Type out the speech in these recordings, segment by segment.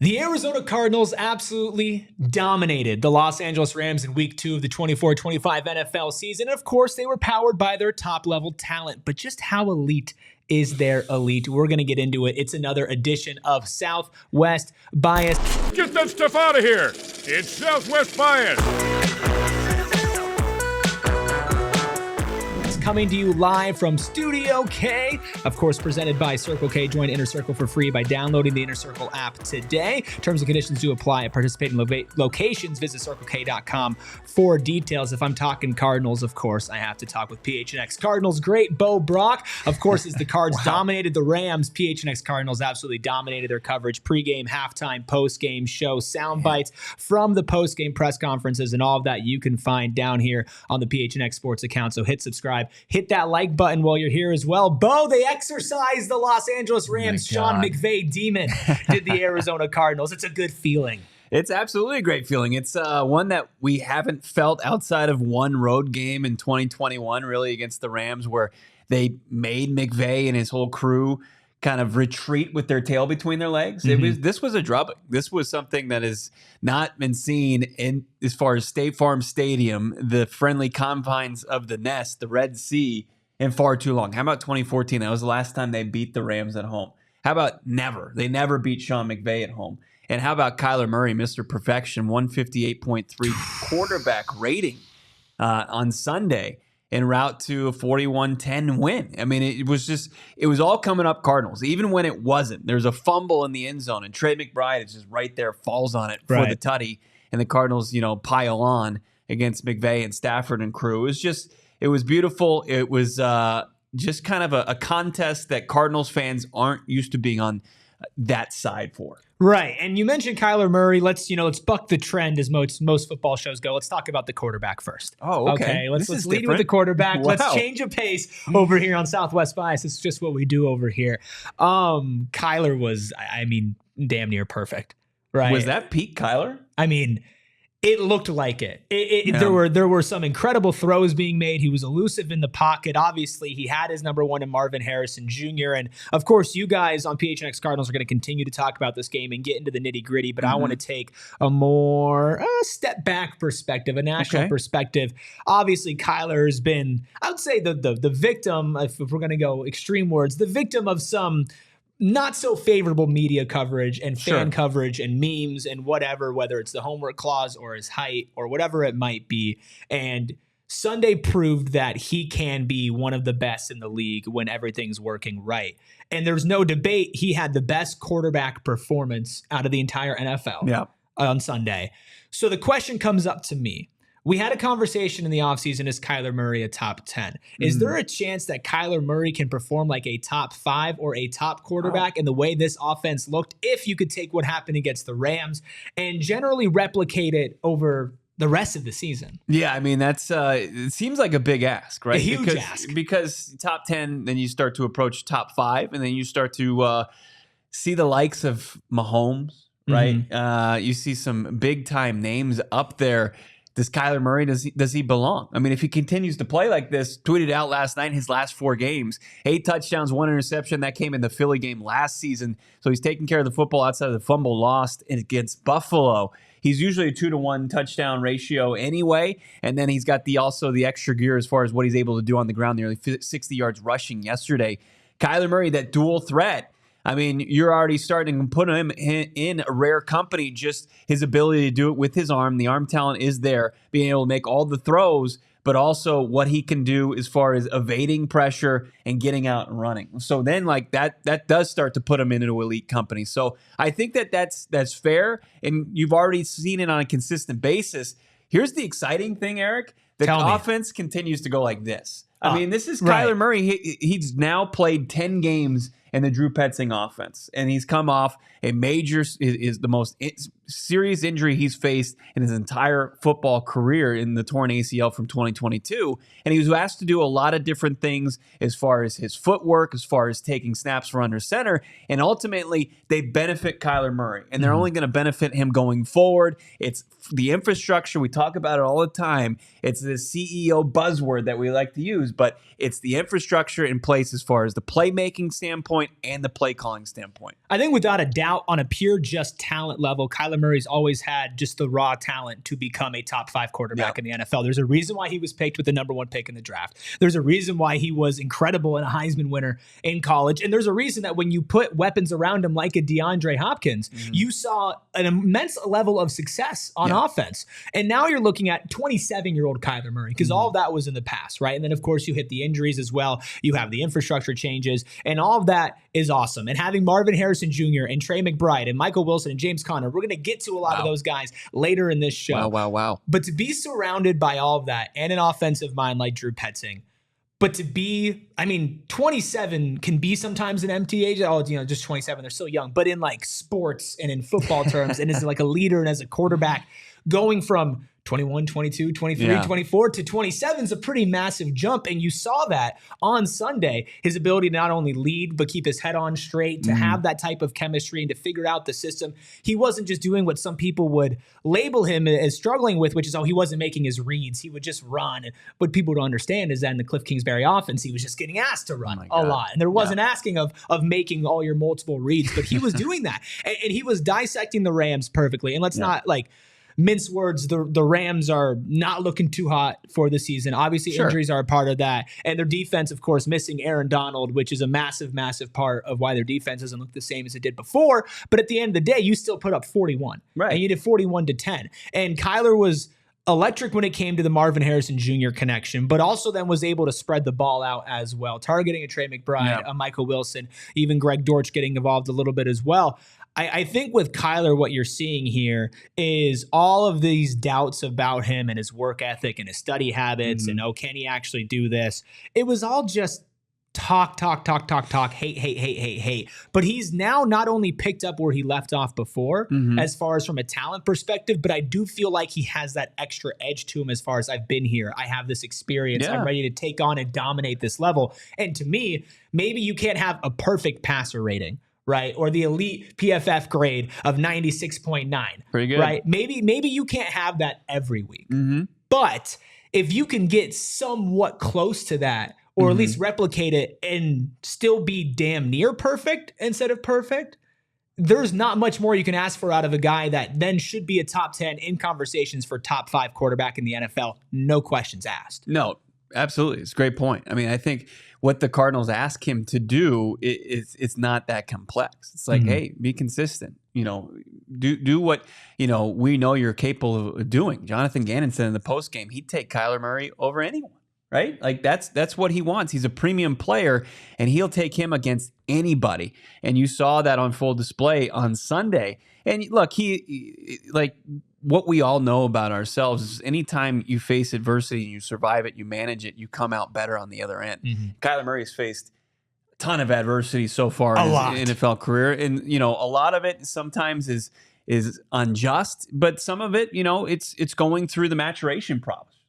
The Arizona Cardinals absolutely dominated the Los Angeles Rams in Week 2 of the 24-25 NFL season. Of course, they were powered by their top-level talent, but just how elite is their elite? We're going to get into it. It's another edition of Southwest Bias. Get that stuff out of here. It's Southwest Bias. Coming to you live from Studio K, of course, presented by Circle K. Join Inner Circle for free by downloading the Inner Circle app today. Terms and conditions do apply at participating locations. Visit CircleK.com for details. If I'm talking Cardinals, of course, I have to talk with PHNX Cardinals great Bo Brock. Of course, as the Cards dominated the Rams, PHNX Cardinals absolutely dominated their coverage. Pre-game, halftime, post-game show, sound bites from the post-game press conferences, and all of that you can find down here on the PHNX Sports account. So hit subscribe. Hit that like button while you're here as well. Bo, they exercised the Los Angeles Rams. Sean McVay demon did the Arizona Cardinals. It's a good feeling. It's absolutely a great feeling. It's one that we haven't felt outside of one road game in 2021, really, against the Rams, where they made McVay and his whole crew kind of retreat with their tail between their legs. This was a drubbing. This was something that has not been seen in as far as State Farm Stadium, the friendly confines of the Nest, the Red Sea, in far too long. How about 2014? That was the last time they beat the Rams at home. How about never? They never beat Sean McVay at home. And how about Kyler Murray, Mr. Perfection, 158.3 quarterback rating on Sunday, en route to a 41-10 win. I mean, it was all coming up Cardinals, even when it wasn't. There's a fumble in the end zone, and Trey McBride is just right there, falls on it for the tutty, and the Cardinals, pile on against McVay and Stafford and crew. It was beautiful. It was just kind of a contest that Cardinals fans aren't used to being on that side for. Right. And you mentioned Kyler Murray. Let's buck the trend as most football shows go. Let's talk about the quarterback first. Oh, okay. Let's lead with the quarterback. Wow. Let's change a pace over here on Southwest Bias. It's just what we do over here. Kyler was, damn near perfect. Right. Was that peak Kyler? It looked like it. There were some incredible throws being made. He was elusive in the pocket. Obviously, he had his number one in Marvin Harrison Jr. And, of course, you guys on PHNX Cardinals are going to continue to talk about this game and get into the nitty-gritty, but I want to take a more step-back perspective, a national perspective. Obviously, Kyler has been, I would say, the victim, if we're going to go extreme words, the victim of some not so favorable media coverage and fan coverage and memes and whatever, whether it's the homework clause or his height or whatever it might be. And Sunday proved that he can be one of the best in the league when everything's working right. And there's no debate. He had the best quarterback performance out of the entire NFL on Sunday. So the question comes up to me. We had a conversation in the offseason, is Kyler Murray a top 10? Is there a chance that Kyler Murray can perform like a top 5 or a top quarterback in the way this offense looked, if you could take what happened against the Rams and generally replicate it over the rest of the season? Yeah, that's it seems like a big ask, right? A huge ask. Because top 10, then you start to approach top 5, and then you start to see the likes of Mahomes, right? You see some big-time names up there. Does Kyler Murray, does he belong? If he continues to play like this, tweeted out last night his last 4 games, 8 touchdowns, 1 interception. That came in the Philly game last season. So he's taking care of the football outside of the fumble lost against Buffalo. He's usually a 2-to-1 touchdown ratio anyway. And then he's got the extra gear as far as what he's able to do on the ground, nearly 60 yards rushing yesterday. Kyler Murray, that dual threat. You're already starting to put him in a rare company, just his ability to do it with his arm. The arm talent is there, being able to make all the throws, but also what he can do as far as evading pressure and getting out and running. So then that does start to put him into elite company. So I think that's fair, and you've already seen it on a consistent basis. Here's the exciting thing, Erik. The offense continues to go like this. This is Kyler Murray. He's now played 10 games in the Drew Petzing offense, and he's come off a major is the most serious injury he's faced in his entire football career in the torn ACL from 2022. And he was asked to do a lot of different things as far as his footwork, as far as taking snaps for under center. And ultimately, they benefit Kyler Murray, and they're only going to benefit him going forward. It's the infrastructure. We talk about it all the time. It's the CEO buzzword that we like to use, but it's the infrastructure in place as far as the playmaking standpoint, standpoint and the play calling standpoint. I think without a doubt, on a pure just talent level, Kyler Murray's always had just the raw talent to become a top 5 quarterback in the NFL. There's a reason why he was picked with the number 1 pick in the draft. There's a reason why he was incredible and a Heisman winner in college. And there's a reason that when you put weapons around him like a DeAndre Hopkins, you saw an immense level of success on offense. And now you're looking at 27-year-old Kyler Murray, because all of that was in the past, right? And then, of course, you hit the injuries as well. You have the infrastructure changes, and all of that is awesome. And having Marvin Harrison Jr. and Trey McBride and Michael Wilson and James Conner, we're going to get to a lot of those guys later in this show. Wow. But to be surrounded by all of that and an offensive mind like Drew Petzing, but to be, 27 can be sometimes an empty age. Oh, just 27, they're so young. But in like sports and in football terms, and as like a leader and as a quarterback, going from 21, 22, 23, 24 to 27 is a pretty massive jump. And you saw that on Sunday, his ability to not only lead, but keep his head on straight, to have that type of chemistry and to figure out the system. He wasn't just doing what some people would label him as struggling with, which is, he wasn't making his reads. He would just run. And what people don't understand is that in the Cliff Kingsbury offense, he was just getting asked to run a lot. And there wasn't asking of making all your multiple reads, but he was doing that. And he was dissecting the Rams perfectly. And let's not mince words, the Rams are not looking too hot for the season. Obviously, injuries are a part of that. And their defense, of course, missing Aaron Donald, which is a massive, massive part of why their defense doesn't look the same as it did before. But at the end of the day, you still put up 41. Right. And you did 41-10. And Kyler was electric when it came to the Marvin Harrison Jr. connection, but also then was able to spread the ball out as well, targeting a Trey McBride, a Michael Wilson, even Greg Dortch getting involved a little bit as well. I think with Kyler, what you're seeing here is all of these doubts about him and his work ethic and his study habits and, can he actually do this? It was all just talk, hate. But he's now not only picked up where he left off before, as far as from a talent perspective, but I do feel like he has that extra edge to him as far as I've been here. I have this experience. I'm ready to take on and dominate this level. And to me, maybe you can't have a perfect passer rating, right? Or the elite PFF grade of 96.9. Pretty good. Right? Maybe you can't have that every week. But if you can get somewhat close to that, or at least replicate it and still be damn near perfect instead of perfect, there's not much more you can ask for out of a guy that then should be a top 10 in conversations for top 5 quarterback in the NFL. No questions asked. No, absolutely. It's a great point. I think what the Cardinals ask him to do it's not that complex. It's like, hey, be consistent. Do what, we know you're capable of doing. Jonathan Gannon said in the post game, he'd take Kyler Murray over anyone. Right? Like that's what he wants. He's a premium player, and he'll take him against anybody. And you saw that on full display on Sunday. And look, he like what we all know about ourselves is anytime you face adversity and you survive it, you manage it, you come out better on the other end. Kyler Murray's faced a ton of adversity so far in his NFL career. And, a lot of it sometimes is unjust, but some of it, it's going through the maturation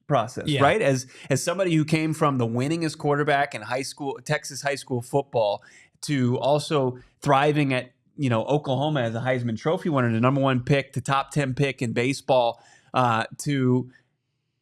process, right? As somebody who came from the winningest quarterback in Texas high school football, to also thriving at Oklahoma as a Heisman Trophy winner, the number 1 pick, the top 10 pick in baseball, to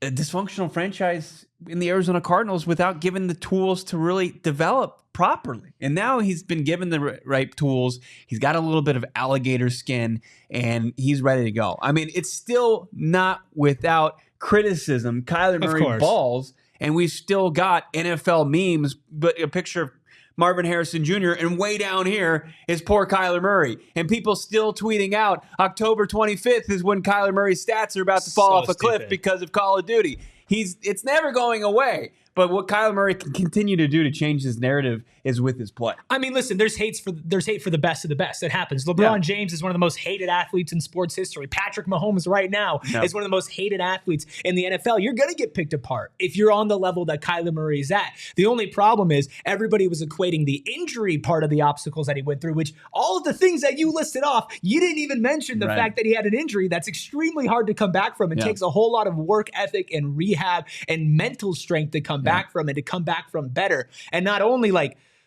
a dysfunctional franchise in the Arizona Cardinals without given the tools to really develop properly. And now he's been given the right tools. He's got a little bit of alligator skin, and he's ready to go. It's still not without criticism. Kyler Murray balls, and we've still got NFL memes, but a picture of Marvin Harrison Jr. and way down here is poor Kyler Murray. And people still tweeting out October 25th is when Kyler Murray's stats are about to fall off a cliff because of Call of Duty. It's never going away. But what Kyler Murray can continue to do to change his narrative is with his play. Listen, there's hate for the best of the best. It happens. LeBron James is one of the most hated athletes in sports history. Patrick Mahomes right now is one of the most hated athletes in the NFL. You're going to get picked apart if you're on the level that Kyler Murray is at. The only problem is everybody was equating the injury part of the obstacles that he went through, which all of the things that you listed off, you didn't even mention the fact that he had an injury that's extremely hard to come back from. It takes a whole lot of work ethic and rehab and mental strength to come back from it, to come back from better. And not only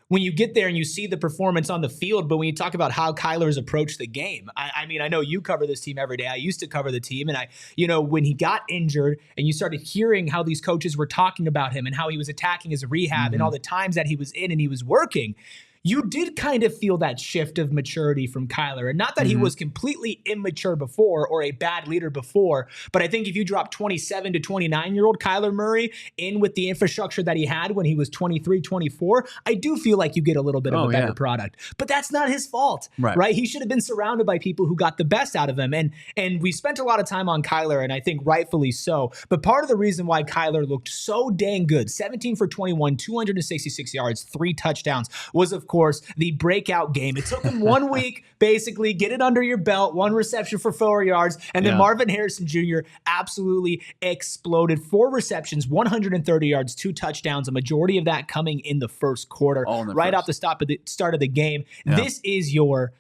when you get there and you see the performance on the field, but when you talk about how Kyler's approached the game, I know you cover this team every day. I used to cover the team, and when he got injured and you started hearing how these coaches were talking about him and how he was attacking his rehab and all the times that he was in and he was working, you did kind of feel that shift of maturity from Kyler. And not that he was completely immature before or a bad leader before, but I think if you drop 27 to 29-year-old Kyler Murray in with the infrastructure that he had when he was 23, 24, I do feel like you get a little bit of a better product. But that's not his fault, right? He should have been surrounded by people who got the best out of him. And we spent a lot of time on Kyler, and I think rightfully so. But part of the reason why Kyler looked so dang good, 17 for 21, 266 yards, 3 touchdowns, was, of course, the breakout game. It took him 1 week, basically, get it under your belt, 1 reception for 4 yards, and then Marvin Harrison Jr. absolutely exploded. 4 receptions, 130 yards, 2 touchdowns, a majority of that coming in the first quarter, right off the start of the game. Yeah. This is your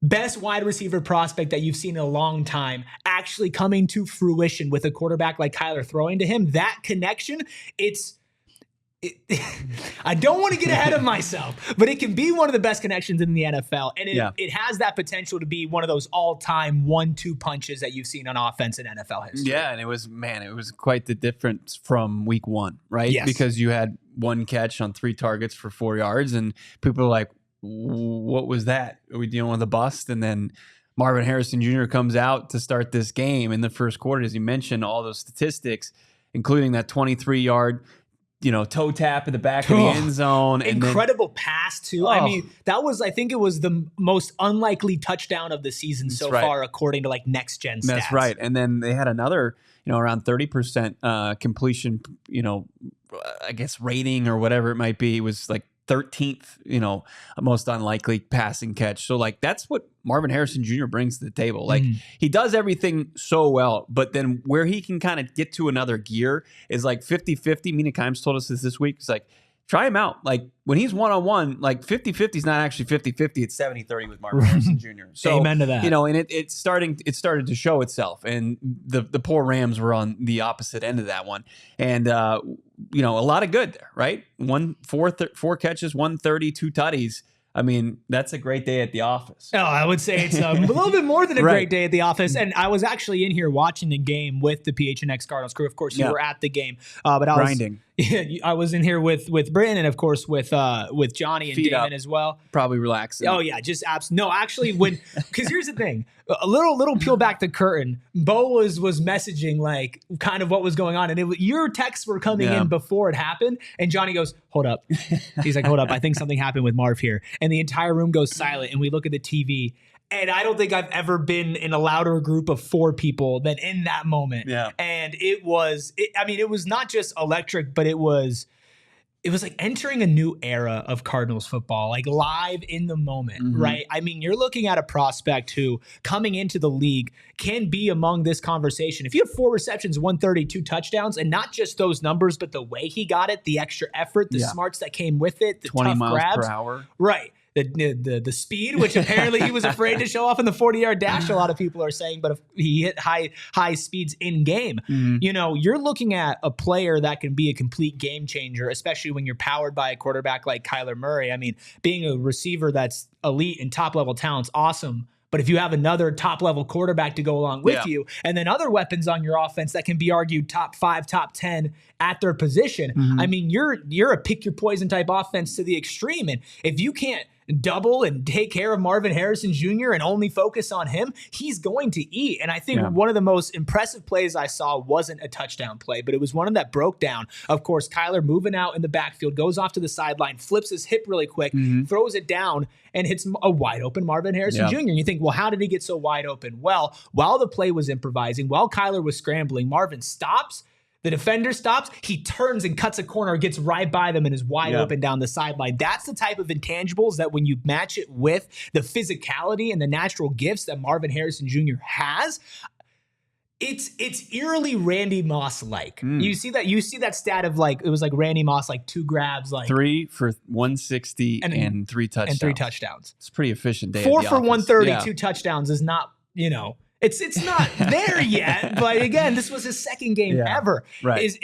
best wide receiver prospect that you've seen in a long time actually coming to fruition with a quarterback like Kyler throwing to him. That connection, I don't want to get ahead of myself, but it can be one of the best connections in the NFL. And it has that potential to be one of those all-time 1-2 punches that you've seen on offense in NFL history. Yeah, and it was quite the difference from week 1, right? Yes. Because you had 1 catch on 3 targets for 4 yards, and people were like, what was that? Are we dealing with a bust? And then Marvin Harrison Jr. comes out to start this game in the first quarter, as you mentioned, all those statistics, including that 23-yard toe tap in the back of the end zone. Incredible pass, too. I mean, I think it was the most unlikely touchdown of the season so far, according to Next Gen stats. That's right. And then they had another, around 30% completion, I guess rating or whatever it might be. It was 13th, most unlikely passing catch. So that's what Marvin Harrison Jr. brings to the table. He does everything so well, but then where he can kind of get to another gear is 50-50. Mina Kimes told us this week. It's try him out. When he's one-on-one, 50-50 is not actually 50-50. It's 70-30 with Marvin Harrison Jr. So, amen to that. And it started to show itself. And the poor Rams were on the opposite end of that one. And, a lot of good there, right? 4 catches, 130, 2 tutties. I mean, that's a great day at the office. Oh, I would say it's a little bit more than a great day at the office. And I was actually in here watching the game with the PHNX Cardinals crew. Of course, you were at the game, but I was grinding. I was in here with Brandon, and of course with Johnny and Feet Damon up. As well. Probably relaxing. Oh yeah, just no. Actually, because here's the thing, a little peel back the curtain. Bo was messaging kind of what was going on, and your texts were coming in before it happened, and Johnny goes, "Hold up," he's like, "Hold up, I think something happened with Marv here," and the entire room goes silent, and we look at the TV. And I don't think I've ever been in a louder group of 4 people than in that moment. Yeah. And it was not just electric, but it was entering a new era of Cardinals football, live in the moment, right? I mean, you're looking at a prospect who coming into the league can be among this conversation. If you have 4 receptions, 132 touchdowns, and not just those numbers, but the way he got it, the extra effort, the smarts that came with it, the 20 tough miles grabs. per hour. Right. The speed, which apparently he was afraid to show off in the 40-yard dash, a lot of people are saying, but if he hit high speeds in game. You're looking at a player that can be a complete game changer, especially when you're powered by a quarterback like Kyler Murray. I mean, being a receiver that's elite and top-level talent's awesome, but if you have another top-level quarterback to go along with you, and then other weapons on your offense that can be argued top 5, top 10 at their position, I mean, you're a pick-your-poison type offense to the extreme. And if you can't double and take care of Marvin Harrison Jr. and only focus on him, he's going to eat. And I think one of the most impressive plays I saw wasn't a touchdown play, but it was one that broke down. Of course, Kyler moving out in the backfield, goes off to the sideline, flips his hip really quick, throws it down, and hits a wide open Marvin Harrison Jr. And you think, well, how did he get so wide open? Well, while the play was improvising, while Kyler was scrambling, Marvin stops. The defender stops, he turns and cuts a corner, gets right by them, and is wide open down the sideline. That's the type of intangibles that when you match it with the physicality and the natural gifts that Marvin Harrison Jr. has, it's eerily Randy Moss-like. You see that stat of it was Randy Moss, 2 grabs, 3 for 160 and 3 touchdowns. And 3 touchdowns. It's a pretty efficient day. 4 for 130, 2 touchdowns is not, It's not there yet, but again, this was his second game ever. Right.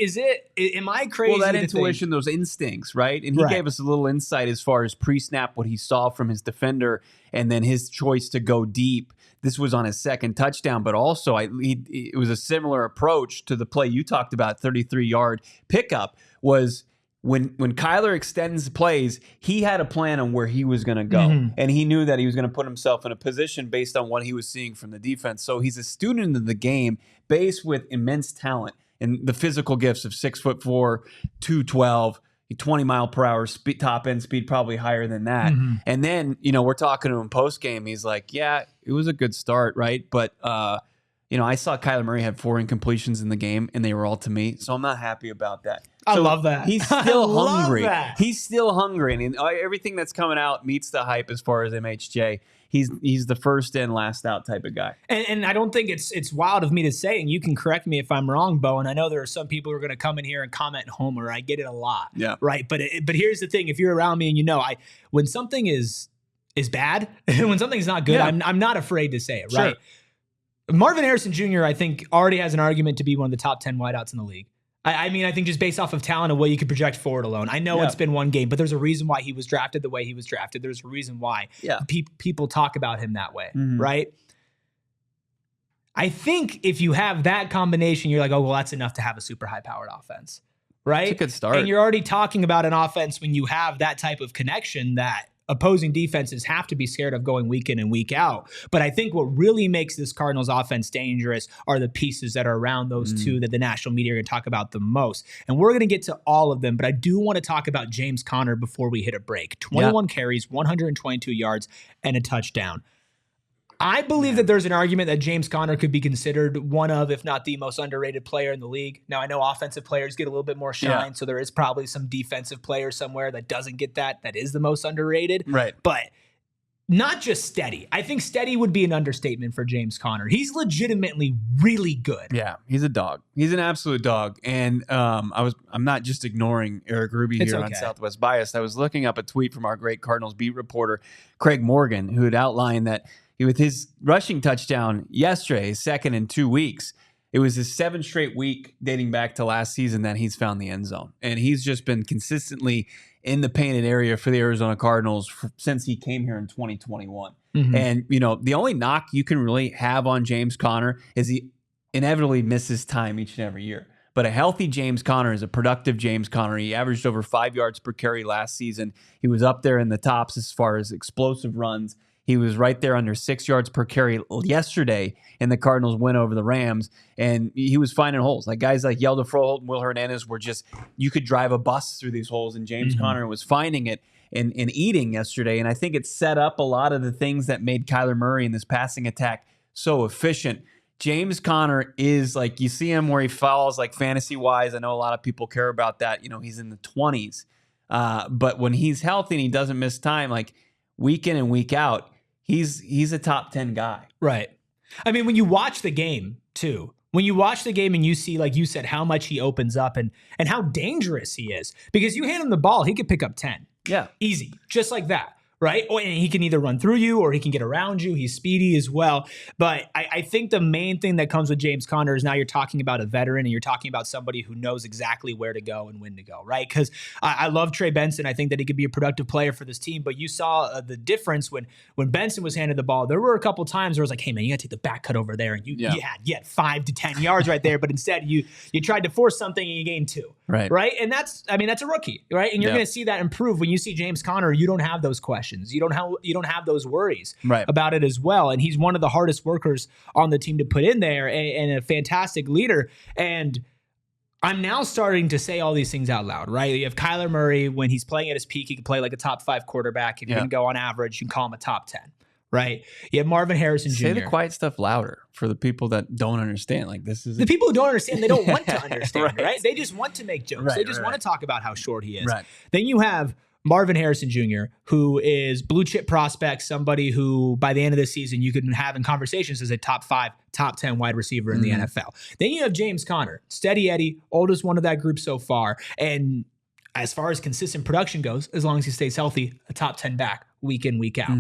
Am I crazy? Well, that intuition, those instincts, right? And he gave us a little insight as far as pre-snap, what he saw from his defender, and then his choice to go deep. This was on his second touchdown, but also it was a similar approach to the play you talked about, 33-yard pickup, was when Kyler extends plays, he had a plan on where he was going to go. Mm-hmm. And he knew that he was going to put himself in a position based on what he was seeing from the defense. So he's a student of the game, based with immense talent and the physical gifts of 6'4", 212, 20 mile per hour speed, top end speed, probably higher than that. Mm-hmm. And then, we're talking to him post game. He's like, yeah, it was a good start, right? But, I saw Kyler Murray had 4 incompletions in the game, and they were all to me. So I'm not happy about that. I So love that. He's still hungry. That. He's still hungry, and everything that's coming out meets the hype as far as MHJ. He's the first in, last out type of guy. And I don't think it's wild of me to say, and you can correct me if I'm wrong, Bo. And I know there are some people who are going to come in here and comment Homer. I get it a lot. Yeah. Right. But here's the thing: if you're around me and when something is bad, when something's not good, Yeah. I'm not afraid to say it. Sure. Right. Marvin Harrison Jr. I think already has an argument to be one of the top 10 wideouts in the league. I mean, I think just based off of talent and what you could project forward alone. I know it's been one game, but there's a reason why he was drafted the way he was drafted. There's a reason why people talk about him that way, right? I think if you have that combination, you're like, oh, well, that's enough to have a super high-powered offense, right? It's a good start. And you're already talking about an offense when you have that type of connection that opposing defenses have to be scared of going week in and week out. But I think what really makes this Cardinals offense dangerous are the pieces that are around those two that the national media are going to talk about the most. And we're going to get to all of them, but I do want to talk about James Conner before we hit a break. 21 carries, 122 yards, and a touchdown. I believe that there's an argument that James Conner could be considered one of, if not the most underrated player in the league. Now, I know offensive players get a little bit more shine, so there is probably some defensive player somewhere that doesn't get that is the most underrated. Right. But not just steady. I think steady would be an understatement for James Conner. He's legitimately really good. Yeah, he's a dog. He's an absolute dog. And I'm not just ignoring Erik Ruby here on Southwest Bias. I was looking up a tweet from our great Cardinals beat reporter, Craig Morgan, who had outlined that with his rushing touchdown yesterday, his second in 2 weeks, it was his 7th straight week dating back to last season that he's found the end zone. And he's just been consistently in the painted area for the Arizona Cardinals since he came here in 2021. And, the only knock you can really have on James Conner is he inevitably misses time each and every year. But a healthy James Conner is a productive James Conner. He averaged over 5 yards per carry last season. He was up there in the tops as far as explosive runs. He was right there under 6 yards per carry yesterday in the Cardinals win over the Rams, and he was finding holes. Like guys like Yelda Froholt and Will Hernandez were just, you could drive a bus through these holes, and James Conner was finding it and eating yesterday. And I think it set up a lot of the things that made Kyler Murray in this passing attack so efficient. James Conner is like, you see him where he falls like fantasy-wise. I know a lot of people care about that. He's in the 20s. But when he's healthy and he doesn't miss time, like week in and week out, he's a top 10 guy. Right. I mean, when you watch the game too, when you watch the game and you see, like you said, how much he opens up and how dangerous he is, because you hand him the ball, he could pick up 10. Yeah. Easy. Just like that. Right? And he can either run through you or he can get around you. He's speedy as well. But I think the main thing that comes with James Conner is now you're talking about a veteran and you're talking about somebody who knows exactly where to go and when to go, right? Because I love Trey Benson. I think that he could be a productive player for this team. But you saw the difference when Benson was handed the ball. There were a couple times where it was like, hey, man, you got to take the back cut over there. And you had 5 to 10 yards right there. But instead, you tried to force something and you gained 2. Right. Right? And that's a rookie, right? And you're going to see that improve. When you see James Conner, you don't have those questions. You don't have those worries about it as well. And he's one of the hardest workers on the team to put in there and a fantastic leader. And I'm now starting to say all these things out loud, right? You have Kyler Murray, when he's playing at his peak, he can play like a top 5 quarterback. If you're going to go on average, you can call him a top 10, right? You have Marvin Harrison Jr. Say the quiet stuff louder for the people that don't understand. Like this is the people who don't understand, they don't want to understand, right? They just want to make jokes. They just want to talk about how short he is. Right. Then you have Marvin Harrison Jr., who is blue chip prospect, somebody who by the end of the season you can have in conversations as a top 5, top 10 wide receiver in the NFL. Then you have James Conner, steady Eddie, oldest one of that group so far. And as far as consistent production goes, as long as he stays healthy, a top 10 back week in, week out.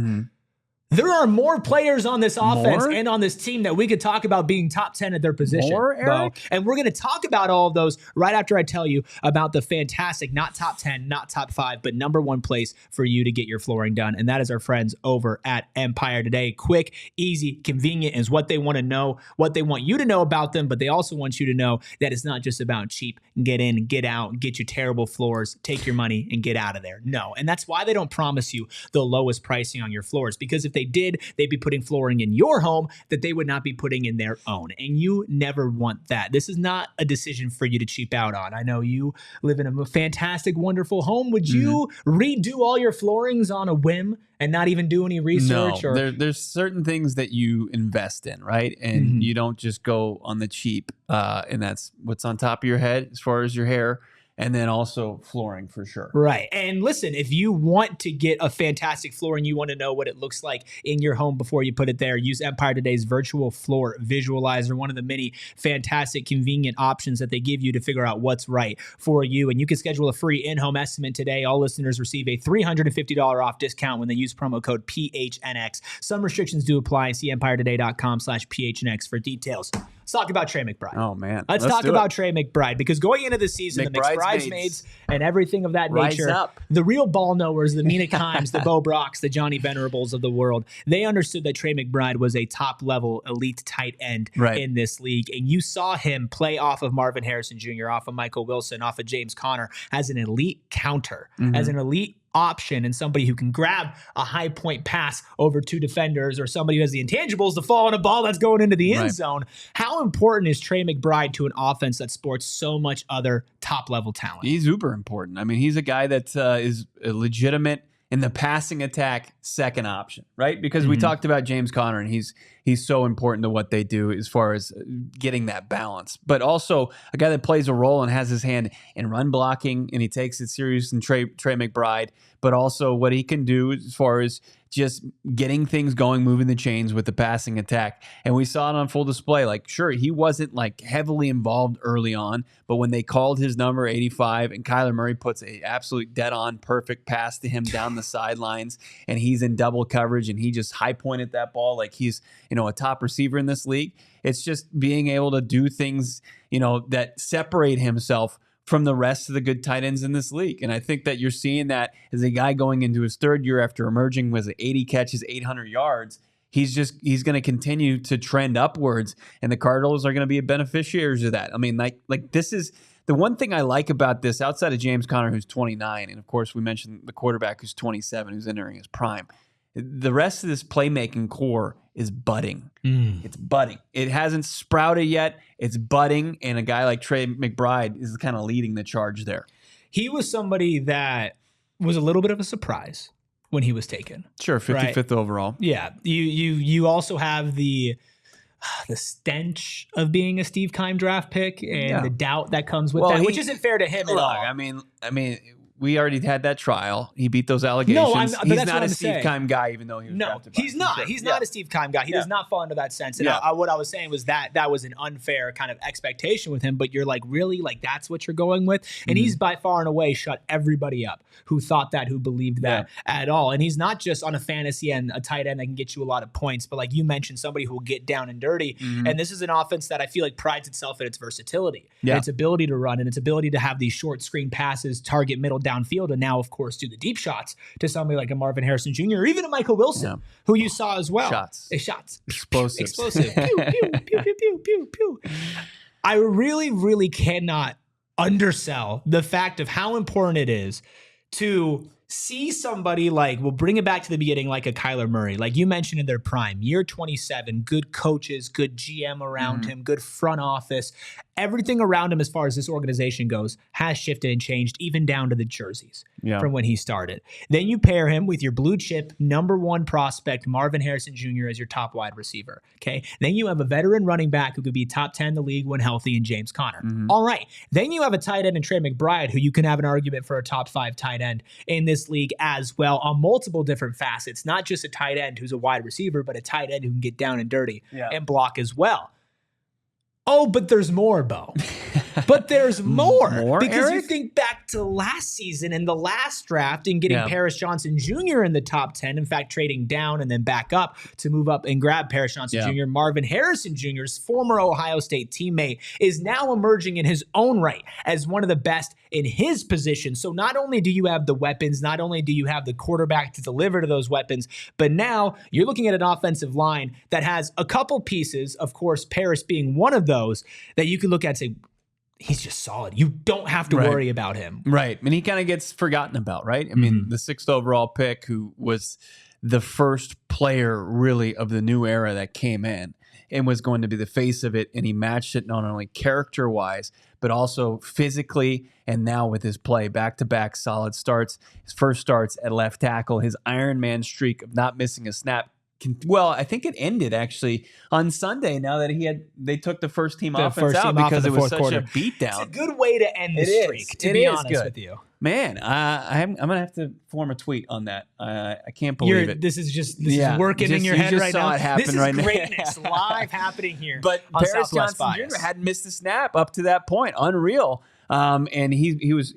There are more players on this offense and on this team that we could talk about being top 10 at their position. Erik? And we're going to talk about all of those right after I tell you about the fantastic, not top 10, not top 5, but number 1 place for you to get your flooring done. And that is our friends over at Empire Today. Quick, easy, convenient is what they want to know, what they want you to know about them, but they also want you to know that it's not just about cheap, get in, get out, get your terrible floors, take your money and get out of there. No. And that's why they don't promise you the lowest pricing on your floors, because if they did, they'd be putting flooring in your home that they would not be putting in their own. And you never want that. This is not a decision for you to cheap out on. I know you live in a fantastic, wonderful home. Would you redo all your floorings on a whim and not even do any research? No, there's certain things that you invest in, right? And you don't just go on the cheap. And that's what's on top of your head as far as your hair. And then also flooring for sure. Right. And listen, if you want to get a fantastic floor and you want to know what it looks like in your home before you put it there, use Empire Today's virtual floor visualizer, one of the many fantastic, convenient options that they give you to figure out what's right for you. And you can schedule a free in-home estimate today. All listeners receive a $350 off discount when they use promo code PHNX. Some restrictions do apply. See EmpireToday.com/PHNX for details. Let's talk about Trey McBride. Oh, man. Let's talk about Trey McBride, because going into the season, the McBridesmaids and everything of that nature, the real ball knowers, the Mina Kimes, the Bo Brocks, the Johnny Venerables of the world, they understood that Trey McBride was a top-level elite tight end in this league. And you saw him play off of Marvin Harrison Jr., off of Michael Wilson, off of James Conner as an elite counter, as an elite option, and somebody who can grab a high point pass over 2 defenders, or somebody who has the intangibles to fall on a ball that's going into the end zone. How important is Trey McBride to an offense that sports so much other top level talent? He's uber important. I mean, he's a guy that is a legitimate in the passing attack second option, right? Because we talked about James Conner, and he's so important to what they do as far as getting that balance. But also a guy that plays a role and has his hand in run blocking, and he takes it serious in Trey McBride, but also what he can do as far as just getting things going, moving the chains with the passing attack. And we saw it on full display. Like, sure, he wasn't like heavily involved early on, but when they called his number 85 and Kyler Murray puts a absolute dead on perfect pass to him down the sidelines, and he's in double coverage and he just high pointed that ball like he's, a top receiver in this league. It's just being able to do things, that separate himself from the rest of the good tight ends in this league. And I think that you're seeing that as a guy going into his 3rd year after emerging with 80 catches, 800 yards. He's going to continue to trend upwards, and the Cardinals are going to be beneficiaries of that. I mean, like this is the one thing I like about this, outside of James Conner, who's 29, and of course we mentioned the quarterback who's 27, who's entering his prime. The rest of this playmaking core is budding. It's budding. It hasn't sprouted yet. It's budding, and a guy like Trey McBride is kind of leading the charge there. He was somebody that was a little bit of a surprise when he was taken. Sure, 55th overall. Yeah. You also have the stench of being a Steve Keim draft pick and the doubt that comes with that, which isn't fair to him at all. I mean, we already had that trial. He beat those allegations. No, he's not a Steve Keim guy, even though he was drafted by him. He's not. He's not a Steve Keim guy. He does not fall into that sense. And what I was saying was that was an unfair kind of expectation with him. But you're like, really? Like, that's what you're going with? And he's by far and away shut everybody up who thought that, who believed that at all. And he's not just on a fantasy end, a tight end that can get you a lot of points, but like you mentioned, somebody who will get down and dirty. And this is an offense that I feel like prides itself in its versatility, and its ability to run, and its ability to have these short screen passes, target middle downfield, and now, of course, do the deep shots to somebody like a Marvin Harrison Jr. or even a Michael Wilson, who you saw as well. Shots. Explosive. Pew, pew, pew, pew, pew, pew, pew. I really, really cannot undersell the fact of how important it is to see somebody like, we'll bring it back to the beginning, like a Kyler Murray, like you mentioned in their prime, year 27, good coaches, good GM around him, good front office. Everything around him as far as this organization goes has shifted and changed, even down to the jerseys from when he started. Then you pair him with your blue chip number 1 prospect, Marvin Harrison Jr. as your top wide receiver. Okay. Then you have a veteran running back who could be top 10 in the league when healthy in James Conner. All right. Then you have a tight end in Trey McBride, who you can have an argument for a top 5 tight end in this league as well, on multiple different facets, not just a tight end who's a wide receiver, but a tight end who can get down and dirty and block as well. Oh, but there's more, Bo. But there's more because Erik? you think back to last season and the last draft and getting Paris Johnson Jr. in the top 10. In fact, trading down and then back up to move up and grab Paris Johnson Jr. Marvin Harrison Jr.'s former Ohio State teammate is now emerging in his own right as one of the best in his position. So not only do you have the weapons, not only do you have the quarterback to deliver to those weapons, but now you're looking at an offensive line that has a couple pieces, of course, Paris being one of those, that you can look at and say, he's just solid. You don't have to worry about him. Right. And he kind of gets forgotten about, right? I mean, the 6th overall pick, who was the first player really of the new era that came in and was going to be the face of it. And he matched it not only character-wise, but also physically, and now with his play, back-to-back solid starts, his first starts at left tackle, his Iron Man streak of not missing a snap. Well, I think it ended actually on Sunday. Now that they took the first team offense out because it was such a beatdown. It's a good way to end the streak. To be honest with you, man, I'm gonna have to form a tweet on that. I can't believe it. This is working in your head right now. This is greatness live happening here. But Paris Johnson Jr. hadn't missed a snap up to that point. Unreal. And he was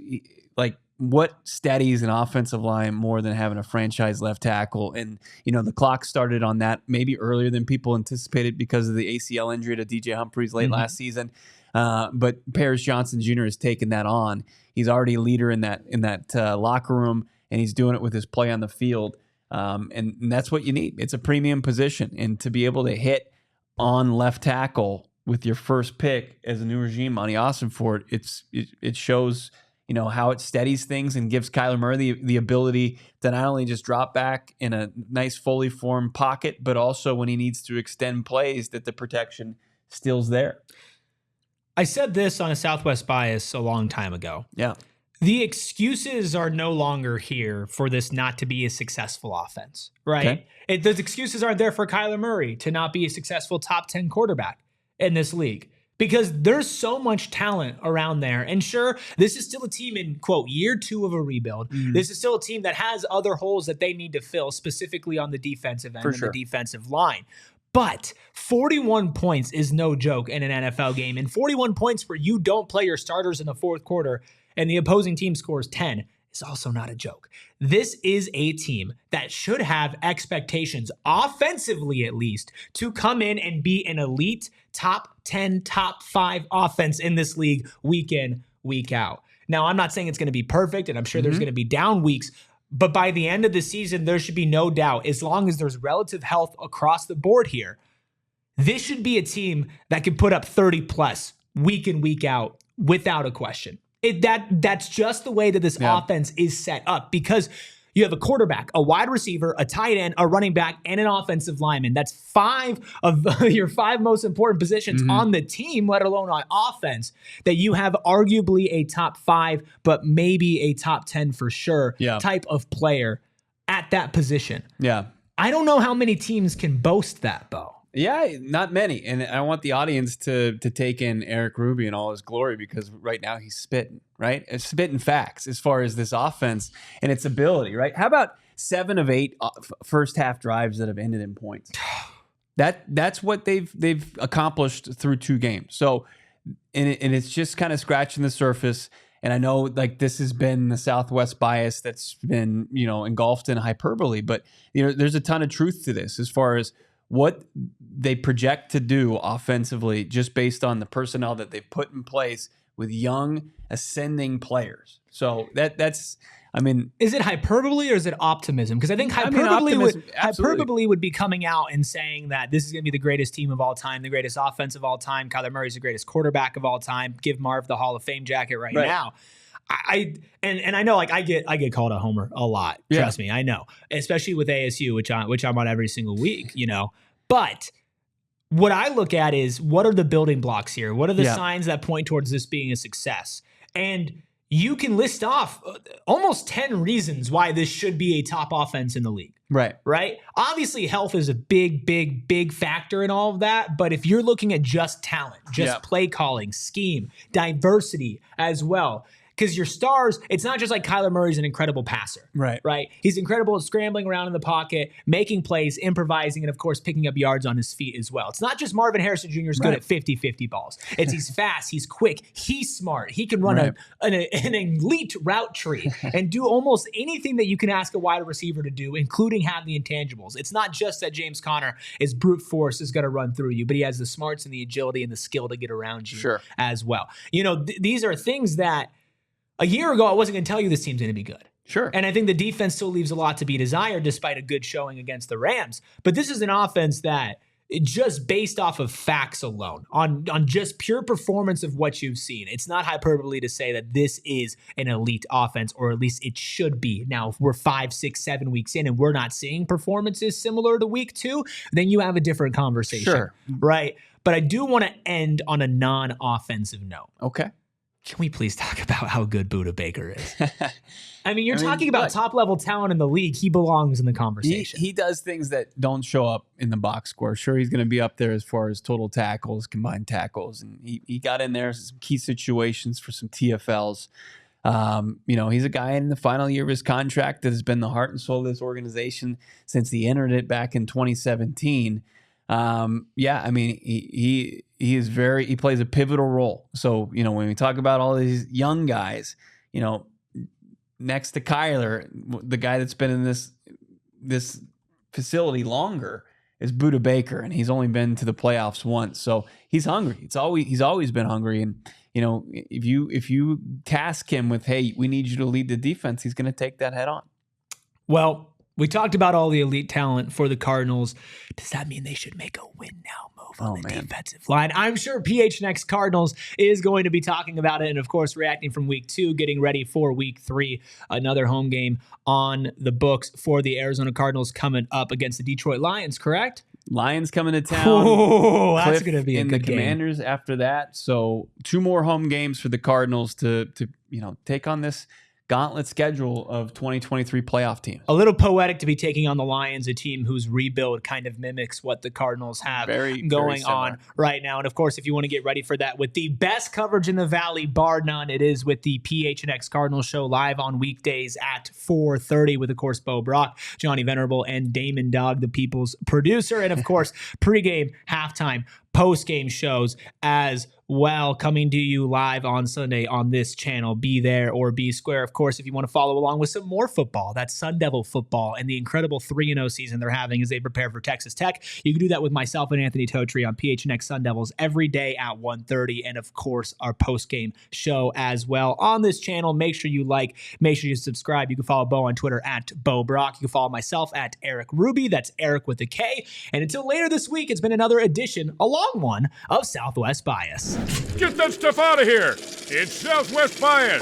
like, what steadies an offensive line more than having a franchise left tackle? And, the clock started on that maybe earlier than people anticipated because of the ACL injury to DJ Humphries late last season. But Paris Johnson Jr. has taken that on. He's already a leader in that locker room, and he's doing it with his play on the field. And that's what you need. It's a premium position. And to be able to hit on left tackle with your first pick as a new regime, Monty Austinford, it shows how it steadies things and gives Kyler Murray the ability to not only just drop back in a nice fully formed pocket, but also when he needs to extend plays, that the protection still's there. I said this on a Southwest Bias a long time ago. Yeah. The excuses are no longer here for this not to be a successful offense, right? Okay. Those excuses aren't there for Kyler Murray to not be a successful top 10 quarterback in this league. Because there's so much talent around there. And sure, this is still a team in, quote, year 2 of a rebuild. This is still a team that has other holes that they need to fill, specifically on the defensive end and the defensive line. But 41 points is no joke in an NFL game. And 41 points where you don't play your starters in the fourth quarter and the opposing team scores 10 is also not a joke. This is a team that should have expectations, offensively at least, to come in and be an elite top 10, top 5 offense in this league week in, week out. Now, I'm not saying it's going to be perfect, and I'm sure there's going to be down weeks, but by the end of the season, there should be no doubt, as long as there's relative health across the board here, this should be a team that can put up 30 plus week in, week out without a question. That's just the way that this offense is set up, because you have a quarterback, a wide receiver, a tight end, a running back, and an offensive lineman. That's 5 of your 5 most important positions on the team, let alone on offense, that you have arguably a top 5, but maybe a top 10 for sure type of player at that position. Yeah. I don't know how many teams can boast that, Bo. Yeah, not many. And I want the audience to take in Erik Ruby in all his glory, because right now he's spitting, right? Spitting facts as far as this offense and its ability, right? How about 7 of 8 first half drives that have ended in points? That's what they've accomplished through 2 games. So, and it's just kind of scratching the surface. And I know, like, this has been the Southwest bias that's been, engulfed in hyperbole, but there's a ton of truth to this as far as what they project to do offensively, just based on the personnel that they've put in place with young ascending players. So that's, is it hyperbole or is it optimism? Because I think hyperbole would be coming out and saying that this is going to be the greatest team of all time, the greatest offense of all time. Kyler Murray's the greatest quarterback of all time. Give Marv the Hall of Fame jacket right now. I know, like, I get called a homer a lot. Trust me, I know, especially with ASU, which I'm on every single week. But what I look at is, what are the building blocks here? What are the signs that point towards this being a success? And you can list off almost 10 reasons why this should be a top offense in the league. Right. Obviously, health is a big factor in all of that. But if you're looking at just talent, just play calling, scheme, diversity as well, Because your stars, it's not just like Kyler Murray's an incredible passer. Right? He's incredible at scrambling around in the pocket, making plays, improvising, and of course, picking up yards on his feet as well. It's not just Marvin Harrison Jr. is good at 50-50 balls. It's he's fast, he's quick, he's smart. He can run an elite route tree and do almost anything that you can ask a wide receiver to do, including have the intangibles. It's not just that James Conner is brute force is going to run through you, but he has the smarts and the agility and the skill to get around you as well. You know, these are things that a year ago I wasn't going to tell you this team's going to be good. And I think the defense still leaves a lot to be desired despite a good showing against the Rams. But this is an offense that just based off of facts alone, on just pure performance of what you've seen, it's not hyperbole to say that this is an elite offense, or at least it should be. Now, if we're 5, 6, 7 weeks in and we're not seeing performances similar to week 2, then you have a different conversation, right? But I do want to end on a non-offensive note. Okay. Can we please talk about how good Budda Baker is? I mean, you're talking about top-level talent in the league. He belongs in the conversation. He does things that don't show up in the box score. Sure, he's going to be up there as far as total tackles, combined tackles, and he got in there some key situations for some TFLs. You know, he's a guy in the final year of his contract that has been the heart and soul of this organization since he entered it back in 2017. I mean, he plays a pivotal role. So, you know, when we talk about all these young guys, you know, next to Kyler, the guy that's been in this facility longer is Budda Baker, and he's only been to the playoffs once. So he's hungry. He's always been hungry. And, you know, if you task him with, hey, we need you to lead the defense, he's going to take that head on. Well, we talked about all the elite talent for the Cardinals. Does that mean they should make a win now move on the defensive line? I'm sure PHNX Cardinals is going to be talking about it and, of course, reacting from week 2, getting ready for week 3, another home game on the books for the Arizona Cardinals coming up against the Detroit Lions, correct? Lions coming to town. Oh, that's going to be a good game. And the Commanders after that. So 2 more home games for the Cardinals to take on this gauntlet schedule of 2023 playoff teams. A little poetic to be taking on the Lions, a team whose rebuild kind of mimics what the Cardinals have going on right now. And of course, if you want to get ready for that with the best coverage in the Valley, bar none, it is with the PHNX Cardinals show live on weekdays at 4:30 with, of course, Bo Brock, Johnny Venerable, and Damon Dog, the people's producer. And of course, pregame, halftime, post-game shows as well, coming to you live on Sunday on this channel. Be there or be square. Of course, if you want to follow along with some more football, that's Sun Devil football and the incredible 3-0 season they're having as they prepare for Texas Tech. You can do that with myself and Anthony Totri on PHNX Sun Devils every day at 1:30, and of course, our post-game show as well on this channel. Make sure you like, make sure you subscribe. You can follow Bo on Twitter at Bo Brock. You can follow myself at Erik Ruby. That's Erik with a K. And until later this week, it's been another edition, a long one, of Southwest Bias. Get that stuff out of here. It's Southwest Bias.